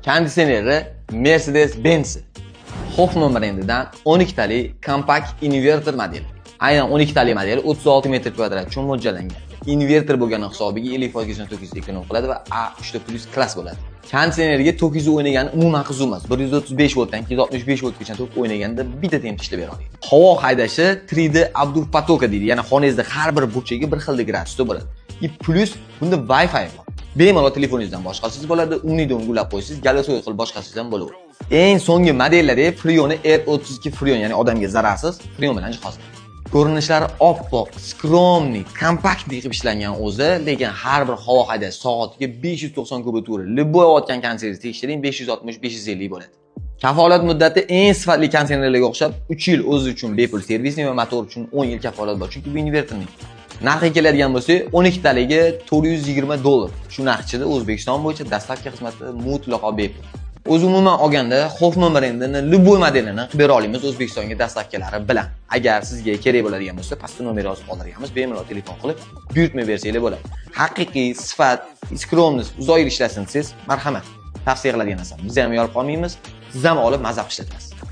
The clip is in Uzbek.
Konditsioneri Mercedes-Benz Hoffman brendidan 12 tali kompakt inverter modeli. Aynan 12 tali modeli 36 metr kvadrat uchun mo'ljallangan. Inverter bo'lgani hisobiga 50% ekonom qiladi va A3+ klass bo'ladi. Konditsioneriga tok izi o'ynagani umuman qiziq emas. 135 voltdan 265 voltgacha tok o'ynaganda bitta temp ishlab beradi. Havo haydashi 3D abdur potoka deydi. Ya'ni xonangizda har bir burchagiga bir xil gradusda bo'ladi. Plus bunda Wi-Fi bor. Bemalol telefoningizdan boshqasiz bo'ladi, umidon ulab qo'ysiz, galosoy qilib boshqasiz ham bo'laveradi. Eng so'nggi modellari Freon R32 Freon, ya'ni odamga zararsiz Freon bilan jihozlangan. Ko'rinishlari oppoq, skromniy, kompaktniy qilib ishlangan o'zi, lekin har bir havo haydash soatiga 590 kubatura. Liboy otgan konditsionerni tekshiring 560-550 bo'ladi. Kafolat muddati eng sifatli konditsionerlarga o'xshab 3 yil o'zi uchun bepul servisning va motor uchun 10 yil kafolat bor, chunki bu inverterning. Narxi keladigan bo'lsa, 12 taliga $420. Shu narx ichida O'zbekiston bo'yicha dastlabki xizmati mutlaqo bepul. O'z umuman olganda Hoffman brendini liboy modelini qilib bera olamiz O'zbekistonga dastlabkilari bilan. Agar sizga kerak bo'ladigan bo'lsa, pastda nomer yozib qoldiramiz, bemalol telefon qilib buyurtma bersanglar bo'ladi. Haqiqiy sifat, skromnost, uzoq yil ishlasin desangiz, marhamat. Tavsiya qiladigan narsam. Biz ham yorib qolmaymiz, siz ham olib mazza qilib ishlatasiz.